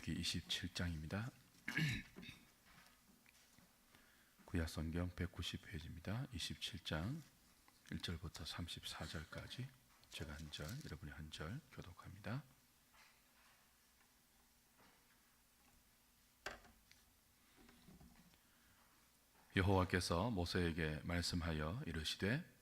출애굽기 27장입니다. 구약성경 190페이지입니다. 27장 1절부터 34절까지 제가 한 절, 여러분이 한 절 교독합니다. 여호와께서 모세에게 말씀하여 이르시되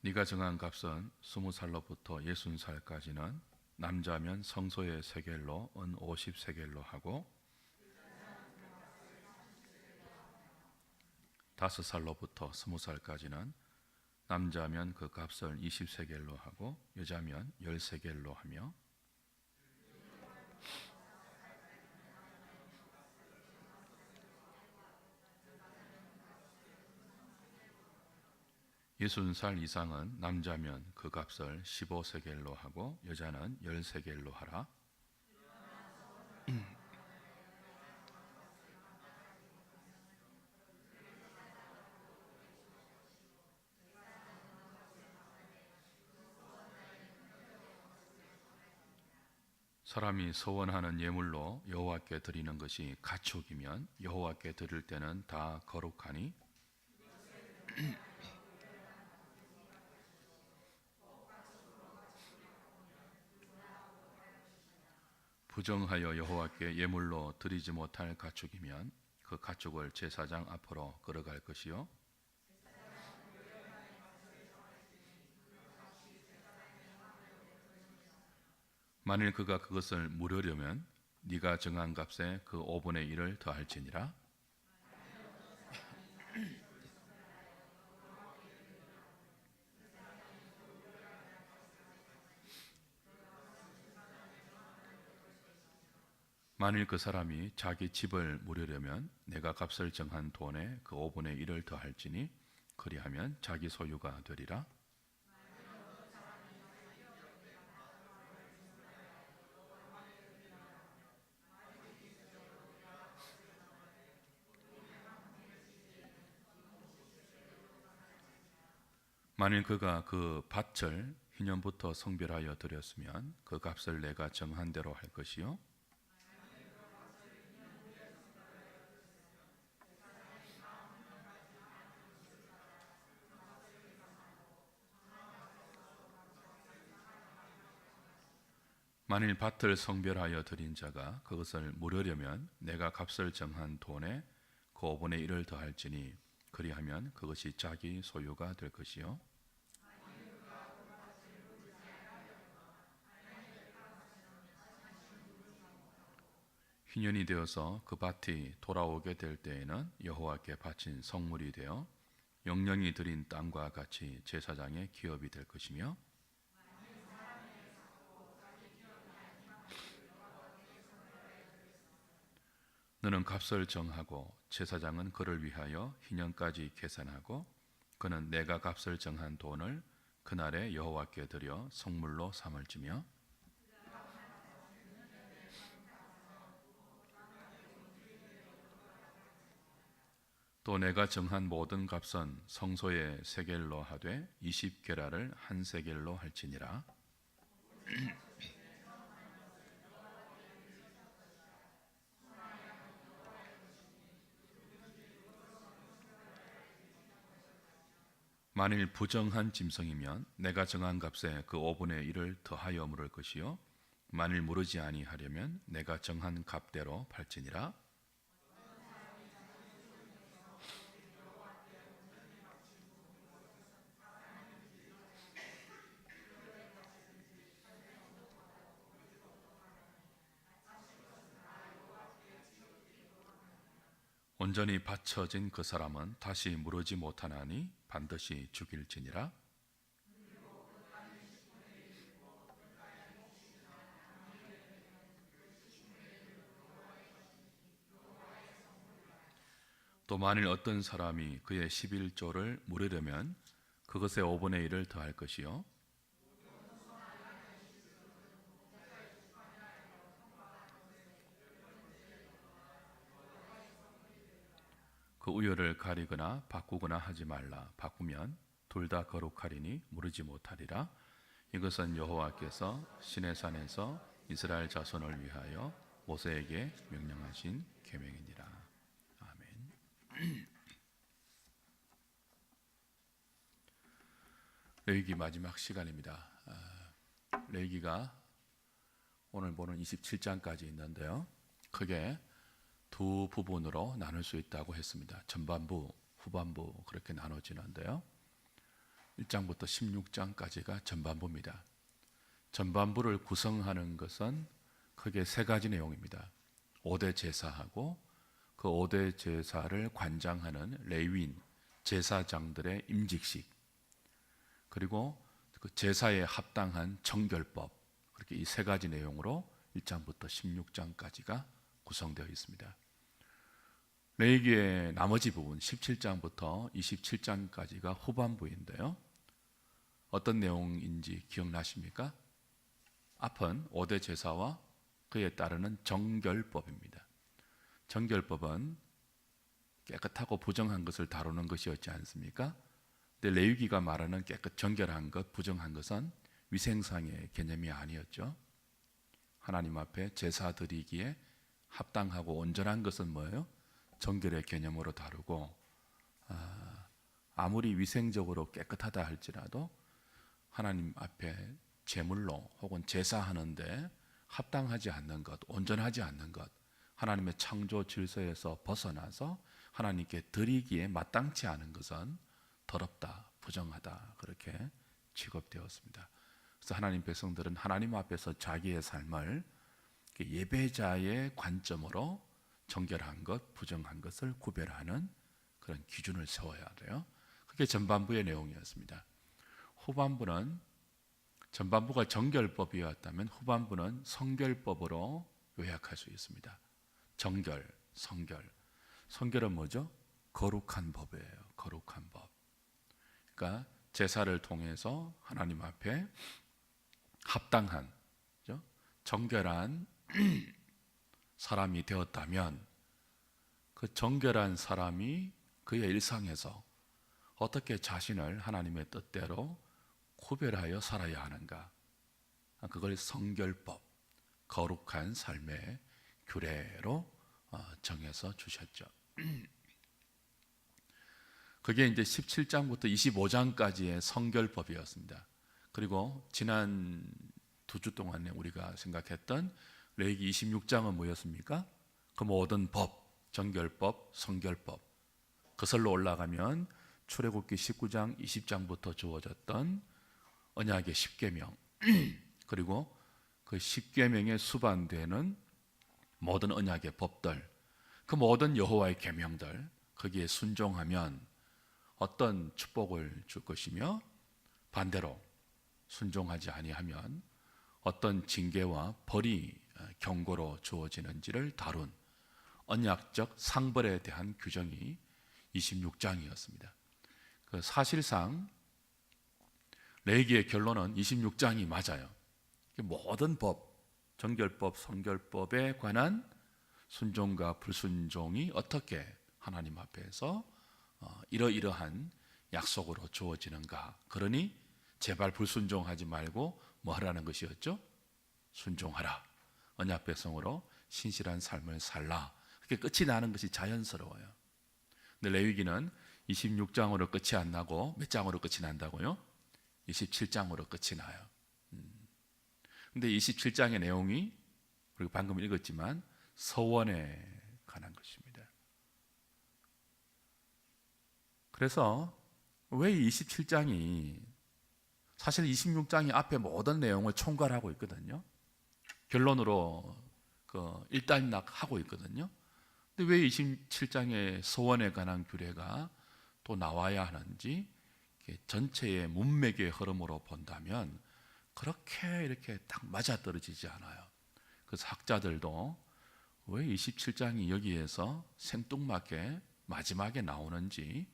네가 정한 값은 20살로부터 60살까지는 남자면 성소의 세겔로 은 50세겔로 하고 5살로부터 20살까지는 남자면 그 값을 20세겔로 하고 여자면 10세겔로 하며 60살 이상은 남자면 그 값을 15세겔로 하고 여자는 10세겔로 하라. 사람이 서원하는 예물로 여호와께 드리는 것이 가축이면 여호와께 드릴 때는 다 거룩하니 부정하여 여호와께 예물로 드리지 못할 가축이면 그 가축을 제사장 앞으로 끌어갈 것이요 만일 그가 그것을 물으려면 네가 정한 값에 그 5분의 1을 더할지니라. 만일 그 사람이 자기 집을 물으려면 내가 값을 정한 돈에 그 5분의 1을 더할지니 그리하면 자기 소유가 되리라. 만일 그가 그 밭을 희년부터 성별하여 드렸으면 그 값을 내가 정한 대로 할 것이요 만일 밭을 성별하여 드린 자가 그것을 물으려면 내가 값을 정한 돈에 그 5분의 1을 더할지니 그리하면 그것이 자기 소유가 될 것이요 희년이 되어서 그 밭이 돌아오게 될 때에는 여호와께 바친 성물이 되어 영령이 드린 땅과 같이 제사장의 기업이 될 것이며 너는 값을 정하고 제사장은 그를 위하여 희년까지 계산하고 그는 내가 값을 정한 돈을 그날에 여호와께 드려 성물로 삼을지며 또 내가 정한 모든 값은 성소의 세겔로 하되 20게라를 한 세겔로 할지니라. 만일 부정한 짐승이면 내가 정한 값에 그 5분의 1을 더하여 물을 것이요 만일 물으지 아니하려면 내가 정한 값대로 팔지니라. 온전히 바쳐진 그 사람은 다시 물으지 못하나니 반드시 죽일지니라. 또 만일 어떤 사람이 그의 11조를 물으려면 그것의 5분의 1을 더할 것이요 그 그 우열을 가리거나 바꾸거나 하지 말라. 바꾸면 둘 다 거룩하리니 무르지 못하리라. 이것은 여호와께서 시내산에서 이스라엘 자손을 위하여 모세에게 명령하신 계명이니라. 아멘. 레위기 마지막 시간입니다. 레위기가 오늘 보는 27장까지 있는데요. 크게 두 부분으로 나눌 수 있다고 했습니다. 전반부, 후반부 그렇게 나눠지는데요. 1장부터 16장까지가 전반부입니다. 전반부를 구성하는 것은 크게 세 가지 내용입니다. 5대 제사하고 그 5대 제사를 관장하는 레위인, 제사장들의 임직식, 그리고 그 제사에 합당한 정결법, 그렇게 이 세 가지 내용으로 1장부터 16장까지가 구성되어 있습니다. 레위기의 나머지 부분 17장부터 27장까지가 후반부인데요. 어떤 내용인지 기억나십니까? 앞은 5대 제사와 그에 따르는 정결법입니다. 정결법은 깨끗하고 부정한 것을 다루는 것이었지 않습니까? 근데 레위기가 말하는 깨끗 정결한 것, 부정한 것은 위생상의 개념이 아니었죠. 하나님 앞에 제사 드리기에 합당하고 온전한 것은 뭐예요? 정결의 개념으로 다루고, 아무리 위생적으로 깨끗하다 할지라도 하나님 앞에 제물로 혹은 제사하는데 합당하지 않는 것, 온전하지 않는 것, 하나님의 창조 질서에서 벗어나서 하나님께 드리기에 마땅치 않은 것은 더럽다, 부정하다, 그렇게 취급되었습니다. 그래서 하나님 백성들은 하나님 앞에서 자기의 삶을 예배자의 관점으로 정결한 것, 부정한 것을 구별하는 그런 기준을 세워야 돼요. 그게 전반부의 내용이었습니다. 후반부는, 전반부가 정결법이었다면 후반부는 성결법으로 요약할 수 있습니다. 정결, 성결. 성결은 뭐죠? 거룩한 법이에요. 거룩한 법. 그러니까 제사를 통해서 하나님 앞에 합당한, 그렇죠? 정결한 사람이 되었다면 그 정결한 사람이 그의 일상에서 어떻게 자신을 하나님의 뜻대로 구별하여 살아야 하는가, 그걸 성결법, 거룩한 삶의 규례로 정해서 주셨죠. 그게 이제 17장부터 25장까지의 성결법이었습니다. 그리고 지난 2주 동안에 우리가 생각했던 레위기 26장은 뭐였습니까? 그 모든 법, 정결법, 성결법, 그슬로 올라가면 출애굽기 19장, 20장부터 주어졌던 언약의 10계명, 그리고 그 10계명에 수반되는 모든 언약의 법들, 그 모든 여호와의 계명들, 거기에 순종하면 어떤 축복을 줄 것이며 반대로 순종하지 아니하면 어떤 징계와 벌이 경고로 주어지는지를 다룬 언약적 상벌에 대한 규정이 26장이었습니다. 그 사실상 레위기의 결론은 26장이 맞아요. 모든 법, 정결법, 성결법에 관한 순종과 불순종이 어떻게 하나님 앞에서 이러이러한 약속으로 주어지는가. 그러니 제발 불순종하지 말고 뭐 하라는 것이었죠? 순종하라. 언약 백성으로 신실한 삶을 살라. 그렇게 끝이 나는 것이 자연스러워요. 근데 레위기는 26장으로 끝이 안 나고 몇 장으로 끝이 난다고요? 27장으로 끝이 나요. 근데 27장의 내용이 우리가 방금 읽었지만 서원에 관한 것입니다. 그래서 왜 27장이, 사실 26장이 앞에 모든 내용을 총괄하고 있거든요. 결론으로 일단락하고 있거든요. 근데 왜 27장의 서원에 관한 규례가 또 나와야 하는지, 전체의 문맥의 흐름으로 본다면 그렇게 이렇게 딱 맞아떨어지지 않아요. 그래서 학자들도 왜 27장이 여기에서 생뚱맞게 마지막에 나오는지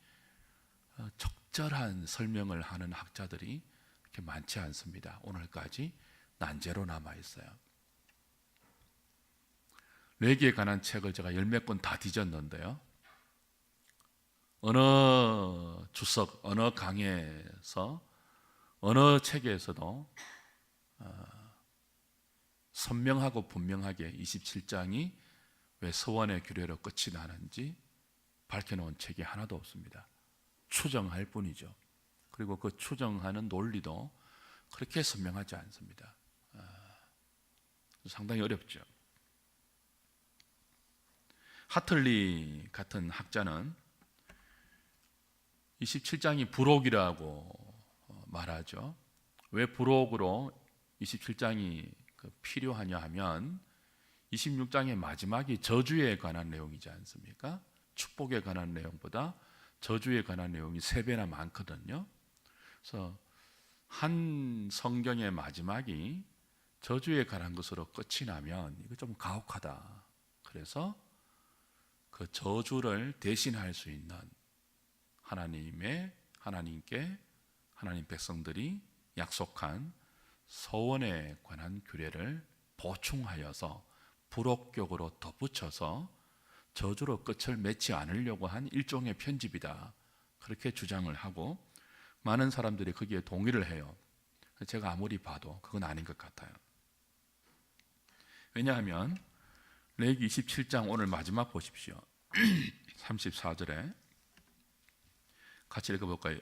적절한 설명을 하는 학자들이 그렇게 많지 않습니다. 오늘까지 난제로 남아 있어요. 레위기에 관한 책을 제가 10몇 권 다 뒤졌는데요. 어느 주석, 어느 강의에서, 어느 책에서도 선명하고 분명하게 27장이 왜 서원의 규례로 끝이 나는지 밝혀놓은 책이 하나도 없습니다. 추정할 뿐이죠. 그리고 그 추정하는 논리도 그렇게 선명하지 않습니다. 상당히 어렵죠. 하틀리 같은 학자는 27장이 부록이라고 말하죠. 왜 부록으로 27장이 필요하냐 하면 26장의 마지막이 저주에 관한 내용이지 않습니까? 축복에 관한 내용보다 저주에 관한 내용이 3배나 많거든요. 그래서 한 성경의 마지막이 저주에 관한 것으로 끝이 나면 이거 좀 가혹하다. 그래서 그 저주를 대신할 수 있는 하나님께 하나님 백성들이 약속한 서원에 관한 규례를 보충하여서 부록격으로 덧붙여서 저주로 끝을 맺지 않으려고 한 일종의 편집이다. 그렇게 주장을 하고 많은 사람들이 거기에 동의를 해요. 제가 아무리 봐도 그건 아닌 것 같아요. 왜냐하면 레위기 27장 오늘 마지막 보십시오. 34절에 같이 읽어볼까요?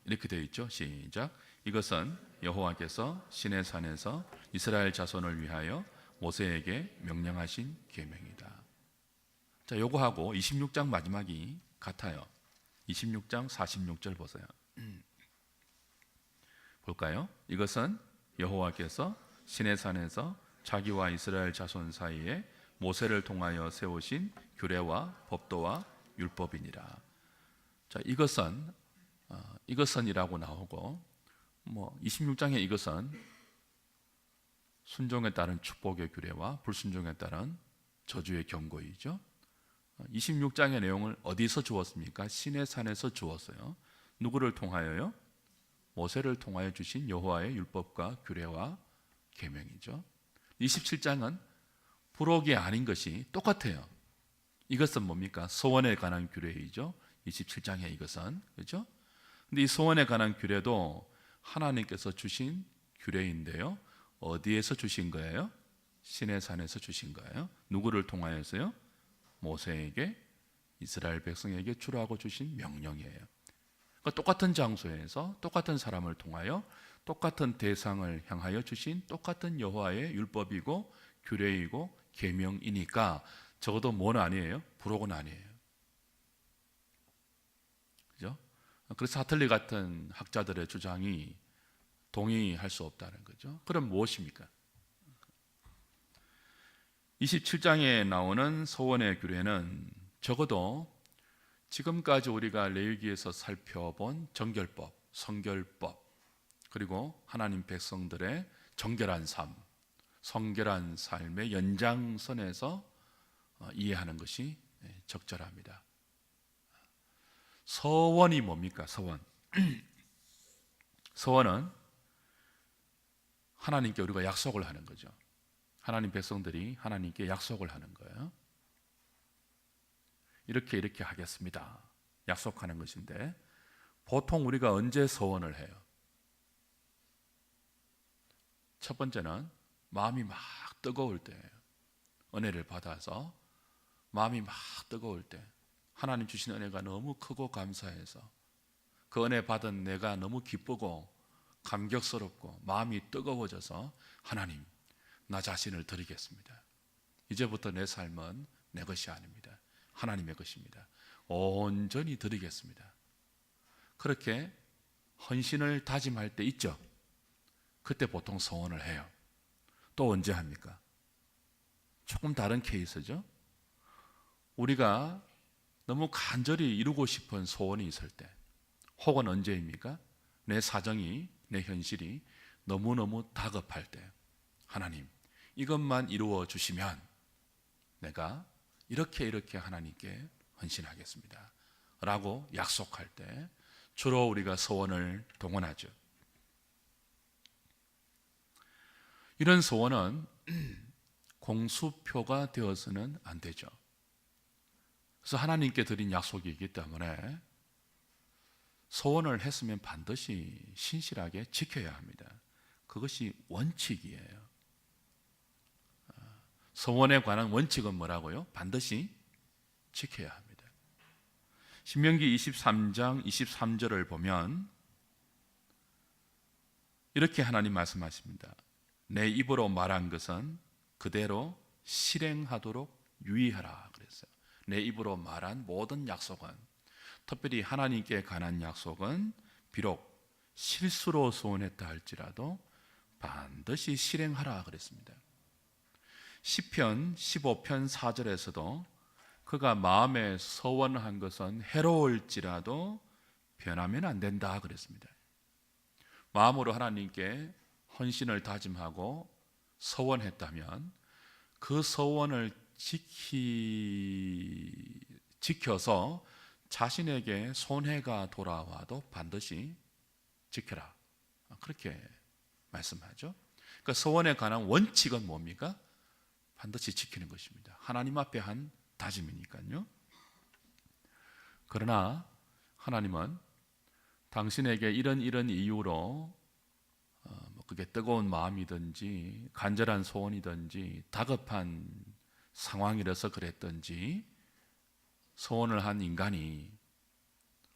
이렇게 되어 있죠. 시작. 이것은 여호와께서 시내산에서 이스라엘 자손을 위하여 모세에게 명령하신 계명이다. 자, 요거하고 26장 마지막이 같아요. 26장 46절 보세요. 볼까요? 이것은 여호와께서 시내산에서 자기와 이스라엘 자손 사이에 모세를 통하여 세우신 규례와 법도와 율법이니라. 자, 이것은이라고 나오고 26장에 이것은 순종에 따른 축복의 규례와 불순종에 따른 저주의 경고이죠. 26장의 내용을 어디서 주었습니까? 시내산에서 주었어요. 누구를 통하여요? 모세를 통하여 주신 여호와의 율법과 규례와 계명이죠. 27장은 부록이 아닌 것이 똑같아요. 이것은 뭡니까? 소원에 관한 규례이죠. 27장의 이것은, 그렇죠? 근데 이 소원에 관한 규례도 하나님께서 주신 규례인데요. 어디에서 주신 거예요? 시내산에서 주신 거예요. 누구를 통하여서요? 모세에게, 이스라엘 백성에게 주라고 주신 명령이에요. 그러니까 똑같은 장소에서 똑같은 사람을 통하여 똑같은 대상을 향하여 주신 똑같은 여호와의 율법이고 규례이고 계명이니까 적어도 뭐는 아니에요? 부록은 아니에요. 그죠? 그래서 하틀리 같은 학자들의 주장이 동의할 수 없다는 거죠. 그럼 무엇입니까? 27장에 나오는 소원의 규례는 적어도 지금까지 우리가 레위기에서 살펴본 정결법, 성결법, 그리고 하나님 백성들의 정결한 삶, 성결한 삶의 연장선에서 이해하는 것이 적절합니다. 서원이 뭡니까? 서원. 서원은 하나님께 우리가 약속을 하는 거죠. 하나님 백성들이 하나님께 약속을 하는 거예요. 이렇게 하겠습니다. 약속하는 것인데 보통 우리가 언제 서원을 해요? 첫 번째는 마음이 막 뜨거울 때예요. 은혜를 받아서 마음이 막 뜨거울 때, 하나님 주신 은혜가 너무 크고 감사해서 그 은혜 받은 내가 너무 기쁘고 감격스럽고 마음이 뜨거워져서 하나님, 나 자신을 드리겠습니다. 이제부터 내 삶은 내 것이 아닙니다. 하나님의 것입니다. 온전히 드리겠습니다. 그렇게 헌신을 다짐할 때 있죠. 그때 보통 서원을 해요. 또 언제 합니까? 조금 다른 케이스죠. 우리가 너무 간절히 이루고 싶은 소원이 있을 때, 혹은 언제입니까? 내 사정이, 내 현실이 너무너무 다급할 때, 하나님, 이것만 이루어 주시면 내가 이렇게 하나님께 헌신하겠습니다 라고 약속할 때 주로 우리가 소원을 동원하죠. 이런 소원은 공수표가 되어서는 안 되죠. 그래서 하나님께 드린 약속이기 때문에 소원을 했으면 반드시 신실하게 지켜야 합니다. 그것이 원칙이에요. 소원에 관한 원칙은 뭐라고요? 반드시 지켜야 합니다. 신명기 23장 23절을 보면 이렇게 하나님 말씀하십니다. 내 입으로 말한 것은 그대로 실행하도록 유의하라 그랬어요. 내 입으로 말한 모든 약속은, 특별히 하나님께 관한 약속은 비록 실수로 소원했다 할지라도 반드시 실행하라 그랬습니다. 시편 15편 4절에서도 그가 마음에 소원한 것은 해로울지라도 변하면 안 된다 그랬습니다. 마음으로 하나님께 헌신을 다짐하고 소원했다면 그 소원을 지켜서 자신에게 손해가 돌아와도 반드시 지켜라. 그렇게 말씀하죠. 그러니까 소원에 관한 원칙은 뭡니까? 반드시 지키는 것입니다. 하나님 앞에 한 다짐이니까요. 그러나 하나님은 당신에게 이런 이유로 그게 뜨거운 마음이든지 간절한 소원이든지 다급한 상황이라서 그랬든지 소원을 한 인간이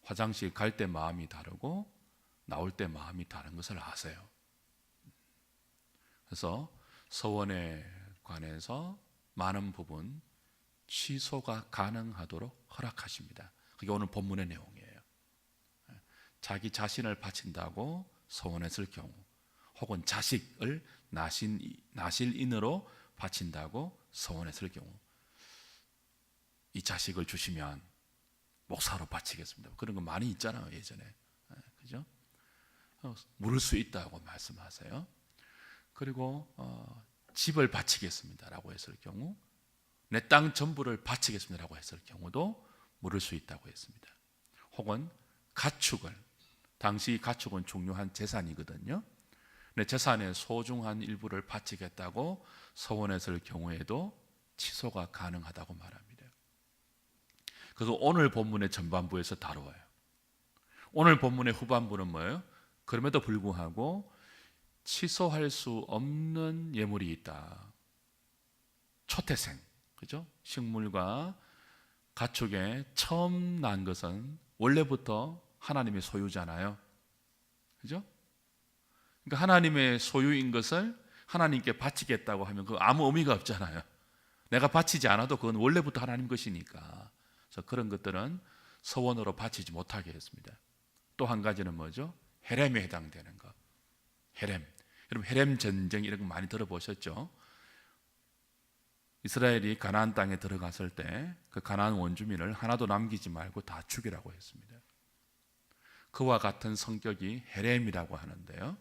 화장실 갈 때 마음이 다르고 나올 때 마음이 다른 것을 아세요. 그래서 소원에 관해서 많은 부분 취소가 가능하도록 허락하십니다. 그게 오늘 본문의 내용이에요. 자기 자신을 바친다고 소원했을 경우, 혹은 자식을 나실인으로 바친다고 소원했을 경우, 이 자식을 주시면 목사로 바치겠습니다. 그런 거 많이 있잖아요, 예전에. 그죠? 물을 수 있다고 말씀하세요. 그리고 집을 바치겠습니다라고 했을 경우, 내 땅 전부를 바치겠습니다라고 했을 경우도 물을 수 있다고 했습니다. 혹은 가축을, 당시 가축은 중요한 재산이거든요. 내 재산의 소중한 일부를 바치겠다고 소원했을 경우에도 취소가 가능하다고 말합니다. 그래서 오늘 본문의 전반부에서 다루어요. 오늘 본문의 후반부는 뭐예요? 그럼에도 불구하고 취소할 수 없는 예물이 있다. 초태생, 그죠? 식물과 가축에 처음 난 것은 원래부터 하나님의 소유잖아요. 그죠? 그러니까 하나님의 소유인 것을 하나님께 바치겠다고 하면 그 아무 의미가 없잖아요. 내가 바치지 않아도 그건 원래부터 하나님 것이니까. 그래서 그런 것들은 서원으로 바치지 못하게 했습니다. 또 한 가지는 뭐죠? 헤렘에 해당되는 것. 헤렘. 여러분 헤렘 전쟁 이런 거 많이 들어보셨죠? 이스라엘이 가나안 땅에 들어갔을 때 그 가나안 원주민을 하나도 남기지 말고 다 죽이라고 했습니다. 그와 같은 성격이 헤렘이라고 하는데요.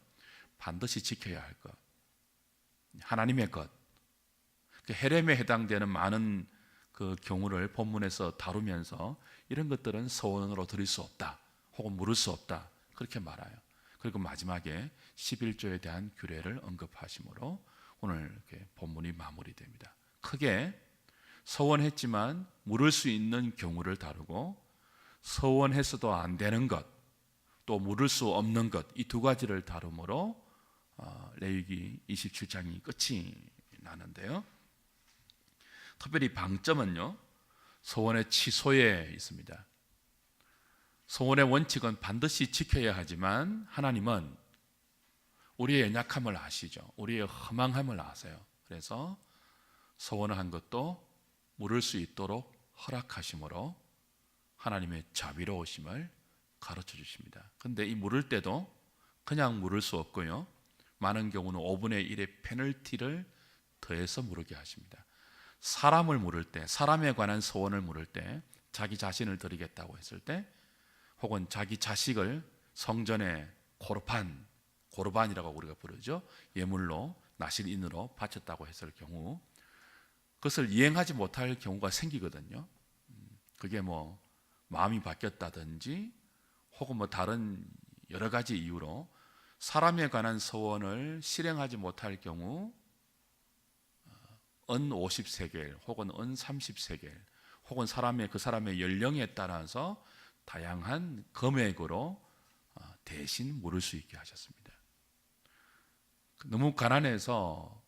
반드시 지켜야 할 것. 하나님의 것. 그 헤렘에 해당되는 많은 그 경우를 본문에서 다루면서 이런 것들은 서원으로 드릴 수 없다. 혹은 물을 수 없다. 그렇게 말해요. 그리고 마지막에 11조에 대한 규례를 언급하시므로 오늘 이렇게 본문이 마무리됩니다. 크게 서원했지만 물을 수 있는 경우를 다루고 서원했어도 안 되는 것, 또 물을 수 없는 것, 이 두 가지를 다루므로 레위기 27장이 끝이 나는데요. 특별히 방점은요, 서원의 취소에 있습니다. 서원의 원칙은 반드시 지켜야 하지만 하나님은 우리의 연약함을 아시죠. 우리의 허망함을 아세요. 그래서 서원을 한 것도 물을 수 있도록 허락하심으로 하나님의 자비로우심을 가르쳐 주십니다. 그런데 이 물을 때도 그냥 물을 수 없고요, 많은 경우는 5분의 1의 페널티를 더해서 물게 하십니다. 사람을 물을 때, 사람에 관한 소원을 물을 때, 자기 자신을 드리겠다고 했을 때, 혹은 자기 자식을 성전에 고르반이라고 우리가 부르죠, 예물로 나실인으로 바쳤다고 했을 경우 그것을 이행하지 못할 경우가 생기거든요. 그게 뭐 마음이 바뀌었다든지 혹은 뭐 다른 여러 가지 이유로 사람에 관한 소원을 실행하지 못할 경우 은 50세겔 혹은 은 30세겔 혹은 그 사람의 연령에 따라서 다양한 금액으로 대신 물을 수 있게 하셨습니다. 너무 가난해서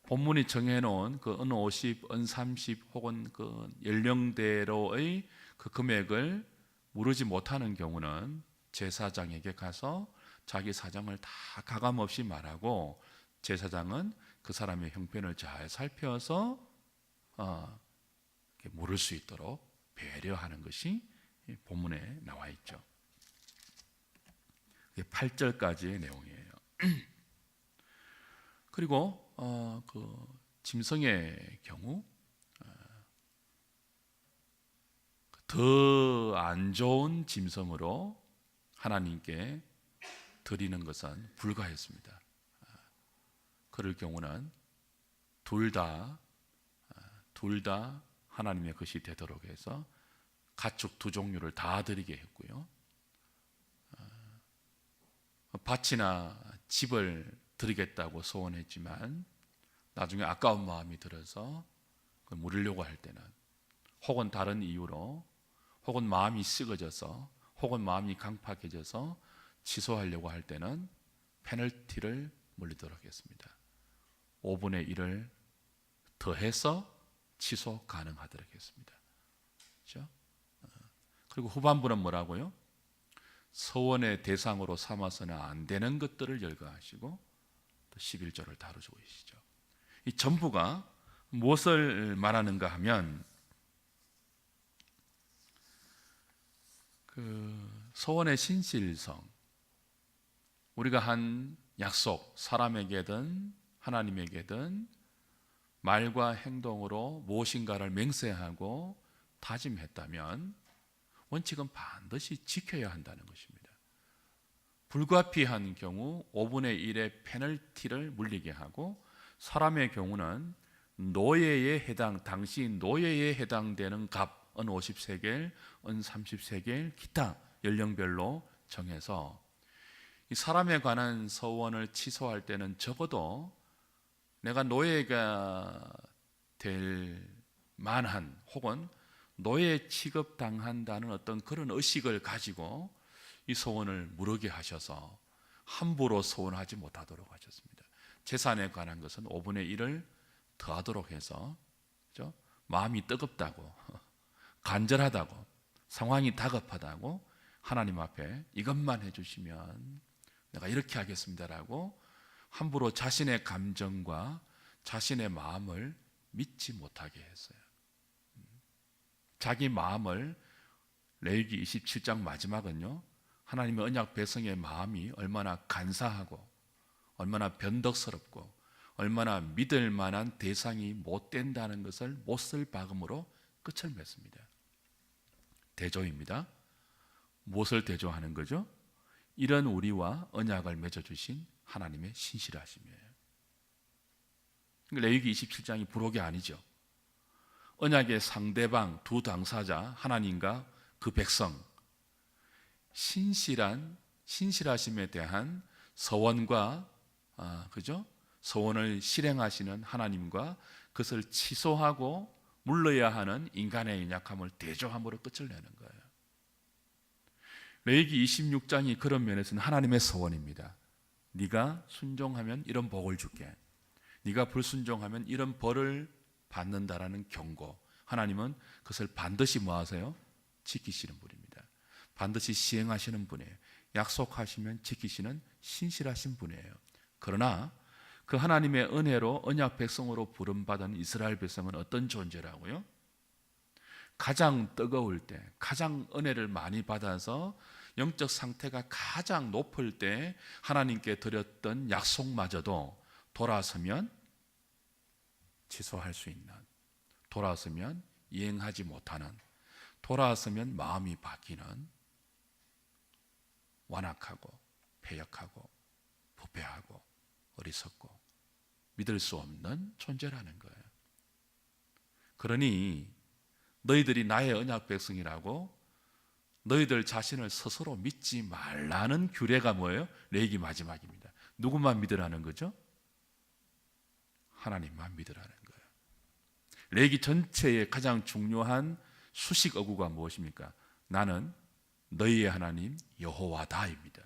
본문이 정해놓은 그 은 50, 은 30 혹은 그 연령대로의 그 금액을 물으지 못하는 경우는 제사장에게 가서 자기 사정을 다 가감없이 말하고 제사장은 그 사람의 형편을 잘 살펴서 물을 수 있도록 배려하는 것이 본문에 나와 있죠. 8절까지의 내용이에요. 그리고 그 짐승의 경우 더 안 좋은 짐승으로 하나님께 드리는 것은 불가했습니다. 그럴 경우는 둘 다 하나님의 것이 되도록 해서 가축 두 종류를 다 드리게 했고요. 밭이나 집을 드리겠다고 소원했지만 나중에 아까운 마음이 들어서 물으려고 할 때는, 혹은 다른 이유로, 혹은 마음이 썩어져서, 혹은 마음이 강팍해져서 취소하려고 할 때는 페널티를 물리도록 했습니다. 5분의 1을 더해서 취소 가능하도록 했습니다. 그렇죠? 그리고 후반부는 뭐라고요? 서원의 대상으로 삼아서는 안 되는 것들을 열거하시고 또 11조를 다루고 계시죠. 이 전부가 무엇을 말하는가 하면 그 서원의 신실성, 우리가 한 약속, 사람에게든 하나님에게든 말과 행동으로 무엇인가를 맹세하고 다짐했다면 원칙은 반드시 지켜야 한다는 것입니다. 불가피한 경우 5분의 1의 페널티를 물리게 하고, 사람의 경우는 노예에 해당, 당시 노예에 해당되는 값, 은 50세겔, 은 30세겔, 기타 연령별로 정해서 이 사람에 관한 서원을 취소할 때는 적어도 내가 노예가 될 만한, 혹은 노예 취급당한다는 어떤 그런 의식을 가지고 이 소원을 무르게 하셔서 함부로 소원하지 못하도록 하셨습니다. 재산에 관한 것은 5분의 1을 더하도록 해서, 그렇죠? 마음이 뜨겁다고, 간절하다고, 상황이 다급하다고 하나님 앞에 이것만 해주시면 내가 이렇게 하겠습니다라고 함부로 자신의 감정과 자신의 마음을 믿지 못하게 했어요. 자기 마음을, 레위기 27장 마지막은요, 하나님의 언약 백성의 마음이 얼마나 간사하고 얼마나 변덕스럽고 얼마나 믿을 만한 대상이 못 된다는 것을 못쓸 박음으로 끝을 맺습니다. 대조입니다. 무엇을 대조하는 거죠? 이런 우리와 언약을 맺어주신 하나님의 신실하심이에요. 레위기 27장이 부록이 아니죠. 언약의 상대방, 두 당사자, 하나님과 그 백성, 신실하심에 대한 서원과 그죠? 서원을 실행하시는 하나님과 그것을 취소하고 물러야 하는 인간의 연약함을 대조함으로 끝을 내는 거예요. 레위기 26장이 그런 면에서는 하나님의 서원입니다. 네가 순종하면 이런 복을 줄게, 네가 불순종하면 이런 벌을 받는다라는 경고. 하나님은 그것을 반드시 뭐 하세요? 지키시는 분입니다. 반드시 시행하시는 분이에요. 약속하시면 지키시는 신실하신 분이에요. 그러나 그 하나님의 은혜로 언약 백성으로 부름받은 이스라엘 백성은 어떤 존재라고요? 가장 뜨거울 때, 가장 은혜를 많이 받아서 영적 상태가 가장 높을 때 하나님께 드렸던 약속마저도 돌아서면 취소할 수 있는, 돌아서면 이행하지 못하는, 돌아서면 마음이 바뀌는 완악하고 패역하고 부패하고 어리석고 믿을 수 없는 존재라는 거예요. 그러니 너희들이 나의 언약 백성이라고 너희들 자신을 스스로 믿지 말라는 규례가 뭐예요? 레위기 마지막입니다. 누구만 믿으라는 거죠? 하나님만 믿으라는 거예요. 레위기 전체의 가장 중요한 수식 어구가 무엇입니까? 나는 너희의 하나님 여호와다입니다.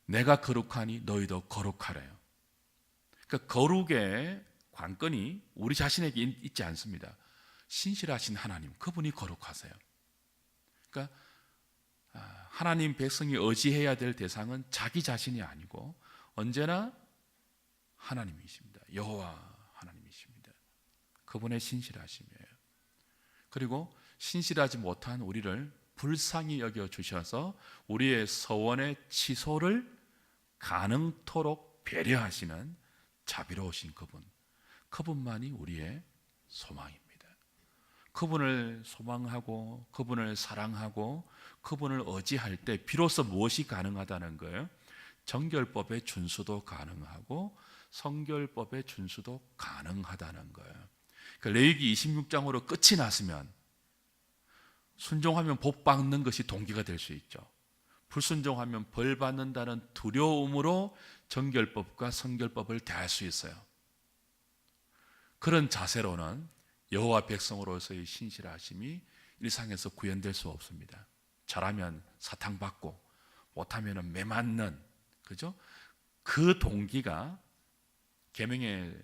내가 거룩하니 너희도 거룩하래요. 그러니까 거룩의 관건이 우리 자신에게 있지 않습니다. 신실하신 하나님, 그분이 거룩하세요. 그러니까 하나님 백성이 의지해야 될 대상은 자기 자신이 아니고 언제나 하나님이십니다. 여호와 하나님이십니다. 그분의 신실하심이에요. 그리고 신실하지 못한 우리를 불쌍히 여겨 주셔서 우리의 서원의 취소를 가능토록 배려하시는 자비로우신 그분만이 우리의 소망입니다. 그분을 소망하고 그분을 사랑하고 그분을 의지할 때 비로소 무엇이 가능하다는 거예요? 정결법의 준수도 가능하고 성결법의 준수도 가능하다는 거예요. 그러니까 레위기 26장으로 끝이 났으면 순종하면 복 받는 것이 동기가 될 수 있죠. 불순종하면 벌 받는다는 두려움으로 정결법과 성결법을 대할 수 있어요. 그런 자세로는 여호와 백성으로서의 신실하심이 일상에서 구현될 수 없습니다. 잘하면 사탕받고 못하면 매맞는, 그죠? 그 동기가 계명의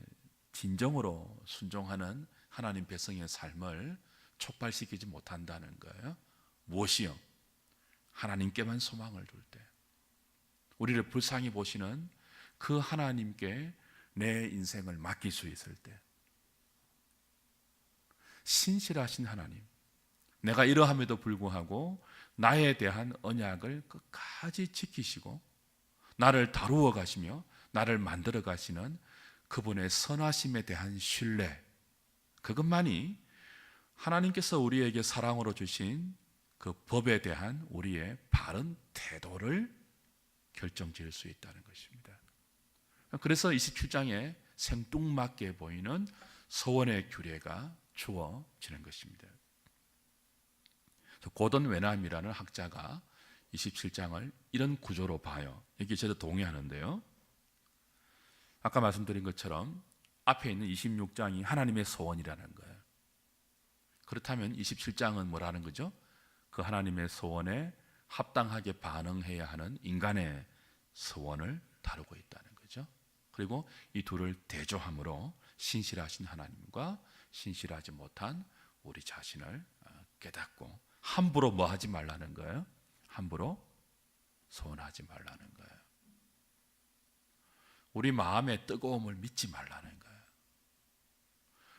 진정으로 순종하는 하나님 백성의 삶을 촉발시키지 못한다는 거예요. 무엇이요? 하나님께만 소망을 둘 때, 우리를 불쌍히 보시는 그 하나님께 내 인생을 맡길 수 있을 때, 신실하신 하나님, 내가 이러함에도 불구하고 나에 대한 언약을 끝까지 지키시고 나를 다루어 가시며 나를 만들어 가시는 그분의 선하심에 대한 신뢰, 그것만이 하나님께서 우리에게 사랑으로 주신 그 법에 대한 우리의 바른 태도를 결정지을 수 있다는 것입니다. 그래서 27장에 생뚱맞게 보이는 서원의 규례가 주어지는 것입니다. 고던 웨남이라는 학자가 27장을 이런 구조로 봐요. 여기 저도 동의하는데요. 아까 말씀드린 것처럼 앞에 있는 26장이 하나님의 소원이라는 거예요. 그렇다면 27장은 뭐라는 거죠? 그 하나님의 소원에 합당하게 반응해야 하는 인간의 소원을 다루고 있다는 거죠. 그리고 이 둘을 대조함으로 신실하신 하나님과 신실하지 못한 우리 자신을 깨닫고 함부로 뭐 하지 말라는 거예요? 함부로 소원하지 말라는 거예요. 우리 마음의 뜨거움을 믿지 말라는 거예요.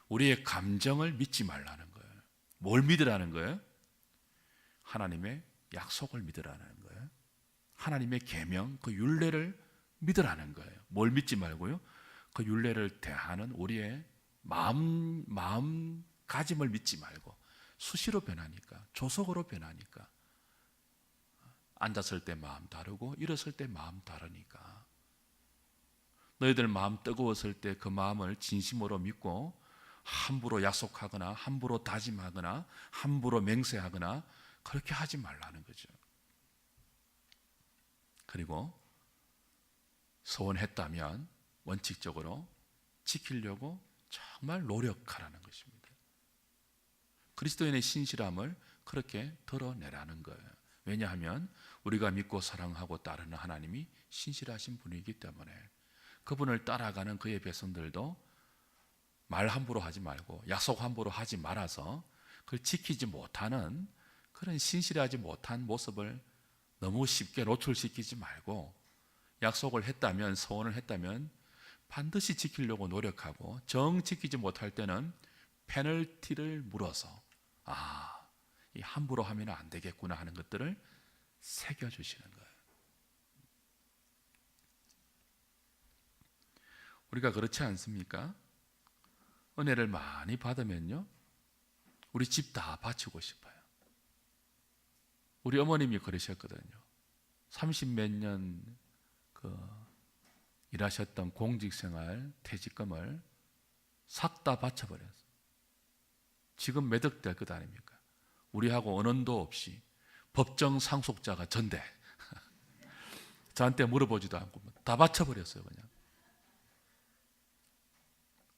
우리의 감정을 믿지 말라는 거예요. 뭘 믿으라는 거예요? 하나님의 약속을 믿으라는 거예요. 하나님의 계명, 그 율례를 믿으라는 거예요. 뭘 믿지 말고요? 그 율례를 대하는 우리의 마음가짐을 믿지 말고, 수시로 변하니까, 조속으로 변하니까, 앉았을 때 마음 다르고 일었을 때 마음 다르니까, 너희들 마음 뜨거웠을 때 그 마음을 진심으로 믿고 함부로 약속하거나 함부로 다짐하거나 함부로 맹세하거나 그렇게 하지 말라는 거죠. 그리고 소원했다면 원칙적으로 지키려고 정말 노력하라는 것입니다. 그리스도인의 신실함을 그렇게 드러내라는 거예요. 왜냐하면 우리가 믿고 사랑하고 따르는 하나님이 신실하신 분이기 때문에 그분을 따라가는 그의 백성들도 말 함부로 하지 말고 약속 함부로 하지 말아서 그걸 지키지 못하는 그런 신실하지 못한 모습을 너무 쉽게 노출시키지 말고, 약속을 했다면, 소원을 했다면 반드시 지키려고 노력하고 정 지키지 못할 때는 페널티를 물어서 이 함부로 하면 안 되겠구나 하는 것들을 새겨주시는 거예요. 우리가 그렇지 않습니까? 은혜를 많이 받으면요, 우리 집 다 바치고 싶어요. 우리 어머님이 그러셨거든요. 30몇 년 일하셨던 공직생활 퇴직금을 싹 다 바쳐버렸어요. 지금 몇 억 될 것 아닙니까? 우리하고 언언도 없이 법정 상속자가 전대. 저한테 물어보지도 않고 다 바쳐버렸어요. 그냥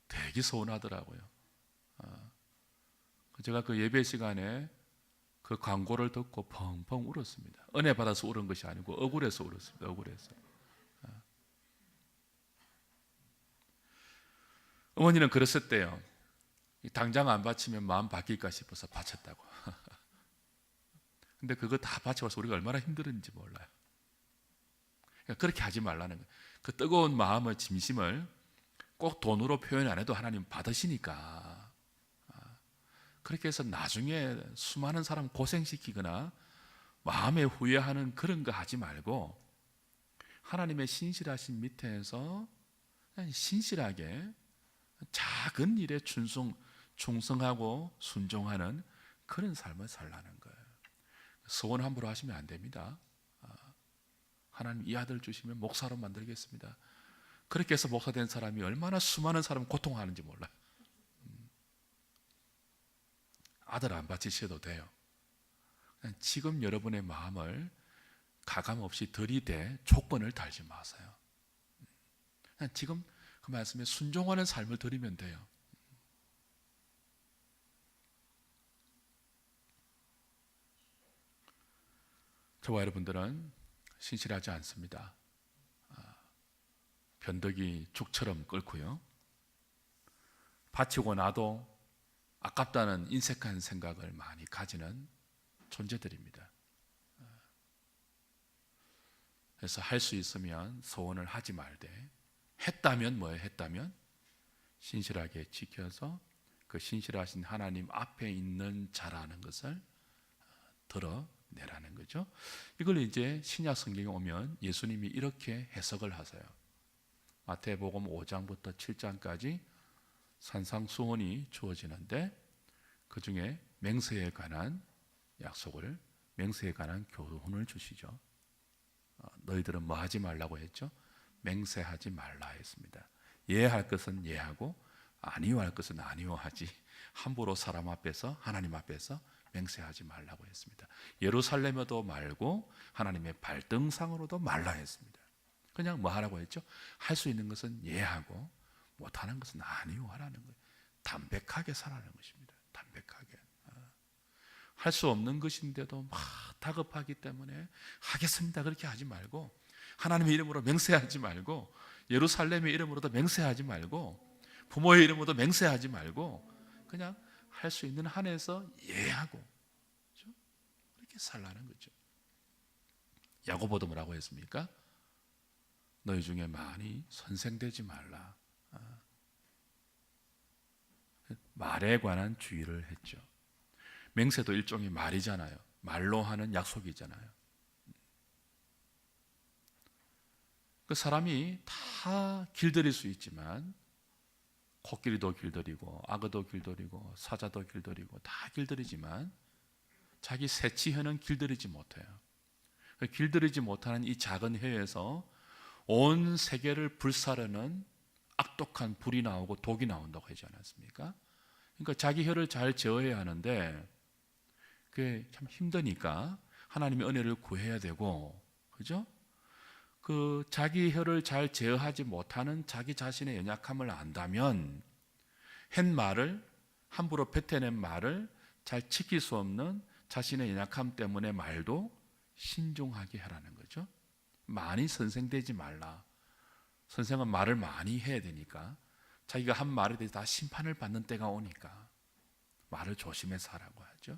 되게 서운하더라고요. 제가 그 예배 시간에 그 광고를 듣고 펑펑 울었습니다. 은혜 받아서 울은 것이 아니고 억울해서 울었습니다. 억울해서. 어머니는 그랬었대요. 당장 안 바치면 마음 바뀔까 싶어서 바쳤다고. 근데 그거 다 바쳐봐서 우리가 얼마나 힘들었는지 몰라요. 그러니까 그렇게 하지 말라는 거예요. 그 뜨거운 마음의 진심을 꼭 돈으로 표현 안 해도 하나님 받으시니까. 그렇게 해서 나중에 수많은 사람 고생시키거나 마음에 후회하는 그런 거 하지 말고 하나님의 신실하신 밑에서 그냥 신실하게 작은 일에 충성하고 순종하는 그런 삶을 살라는 거예요. 소원 함부로 하시면 안 됩니다. 하나님 이 아들 주시면 목사로 만들겠습니다. 그렇게 해서 목사 된 사람이 얼마나 수많은 사람 고통하는지 몰라요. 아들 안 바치셔도 돼요. 지금 여러분의 마음을 가감없이 들이대 조건을 달지 마세요. 지금 그 말씀에 순종하는 삶을 드리면 돼요. 저와 여러분들은 신실하지 않습니다. 변덕이 죽처럼 끓고요. 바치고 나도 아깝다는 인색한 생각을 많이 가지는 존재들입니다. 그래서 할 수 있으면 소원을 하지 말되 했다면 뭐예요? 했다면 신실하게 지켜서 그 신실하신 하나님 앞에 있는 자라는 것을 드러내라는 거죠. 이걸 이제 신약 성경에 오면 예수님이 이렇게 해석을 하세요. 마태복음 5장부터 7장까지 산상수훈이 주어지는데 그 중에 맹세에 관한 약속을, 맹세에 관한 교훈을 주시죠. 너희들은 뭐 하지 말라고 했죠? 맹세하지 말라 했습니다. 예할 것은 예하고 아니요 할 것은 아니요 하지, 함부로 사람 앞에서 하나님 앞에서 맹세하지 말라고 했습니다. 예루살렘에도 말고 하나님의 발등상으로도 말라 했습니다. 그냥 뭐 하라고 했죠? 할 수 있는 것은 예하고 못하는 것은 아니요 하라는 거예요. 담백하게 살아가는 것입니다. 담백하게. 할 수 없는 것인데도 막 다급하기 때문에 하겠습니다 그렇게 하지 말고, 하나님의 이름으로 맹세하지 말고, 예루살렘의 이름으로도 맹세하지 말고, 부모의 이름으로도 맹세하지 말고, 그냥 할 수 있는 한에서 예하고, 그렇죠? 그렇게 살라는 거죠. 야고보도 뭐라고 했습니까? 너희 중에 많이 선생되지 말라. 말에 관한 주의를 했죠. 맹세도 일종의 말이잖아요. 말로 하는 약속이잖아요. 그 사람이 다 길들일 수 있지만 코끼리도 길들이고 악어도 길들이고 사자도 길들이고 다 길들이지만 자기 새치혀는 길들이지 못해요. 길들이지 못하는 이 작은 혀에서 온 세계를 불사르는 악독한 불이 나오고 독이 나온다고 하지 않았습니까? 그러니까 자기 혀를 잘 제어해야 하는데 그게 참 힘드니까 하나님의 은혜를 구해야 되고, 그죠? 그 자기 혀를 잘 제어하지 못하는 자기 자신의 연약함을 안다면 한 말을, 함부로 뱉어낸 말을 잘 지킬 수 없는 자신의 연약함 때문에 말도 신중하게 하라는 거죠. 많이 선생되지 말라. 선생은 말을 많이 해야 되니까, 자기가 한 말에 대해서 다 심판을 받는 때가 오니까 말을 조심해서 하라고 하죠.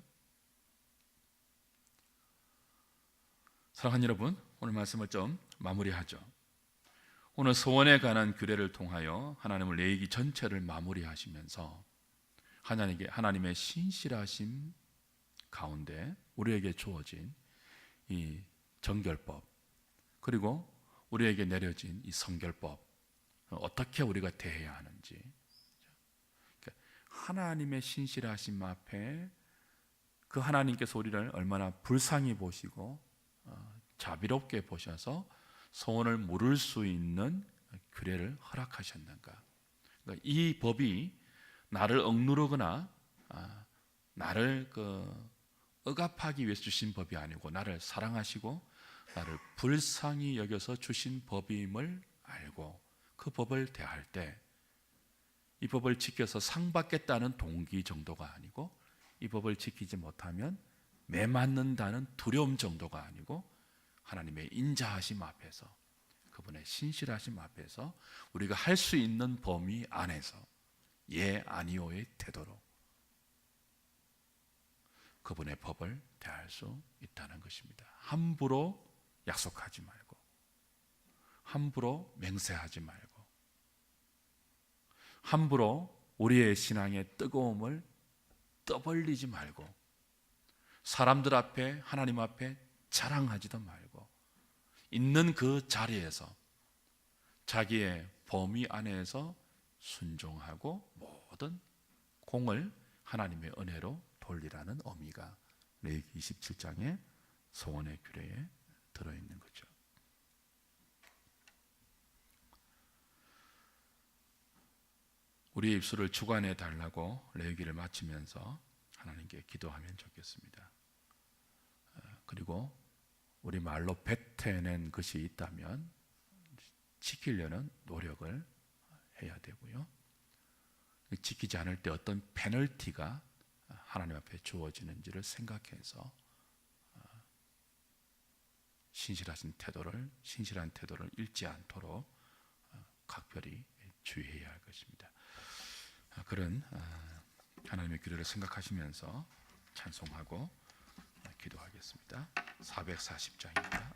사랑하는 여러분, 오늘 말씀을 좀 마무리하죠. 오늘 소원에 관한 규례를 통하여 하나님을 레위기 전체를 마무리하시면서 하나님의 신실하심 가운데 우리에게 주어진 이 정결법, 그리고 우리에게 내려진 이 성결법, 어떻게 우리가 대해야 하는지, 하나님의 신실하심 앞에 그 하나님께서 우리를 얼마나 불쌍히 보시고 자비롭게 보셔서 소원을 물을 수 있는 규례를 허락하셨는가. 그러니까 이 법이 나를 억누르거나 나를 억압하기 위해서 주신 법이 아니고 나를 사랑하시고 나를 불쌍히 여겨서 주신 법임을 알고 그 법을 대할 때 이 법을 지켜서 상 받겠다는 동기 정도가 아니고 이 법을 지키지 못하면 매 맞는다는 두려움 정도가 아니고 하나님의 인자하심 앞에서, 그분의 신실하심 앞에서 우리가 할 수 있는 범위 안에서 예 아니오의 태도로 그분의 법을 대할 수 있다는 것입니다. 함부로 약속하지 말고, 함부로 맹세하지 말고, 함부로 우리의 신앙의 뜨거움을 떠벌리지 말고, 사람들 앞에, 하나님 앞에 자랑하지도 말고, 있는 그 자리에서 자기의 범위 안에서 순종하고 모든 공을 하나님의 은혜로 돌리라는 의미가 레위기 27장의 소원의 규례에 들어있는 거죠. 우리의 입술을 주관해 달라고 레위기를 마치면서 하나님께 기도하면 좋겠습니다. 그리고 우리 말로 뱉어낸 것이 있다면 지키려는 노력을 해야 되고요. 지키지 않을 때 어떤 페널티가 하나님 앞에 주어지는지를 생각해서 신실한 태도를 잃지 않도록 각별히 주의해야 할 것입니다. 그런 하나님의 규례를 생각하시면서 찬송하고 기도하겠습니다. 440장입니다.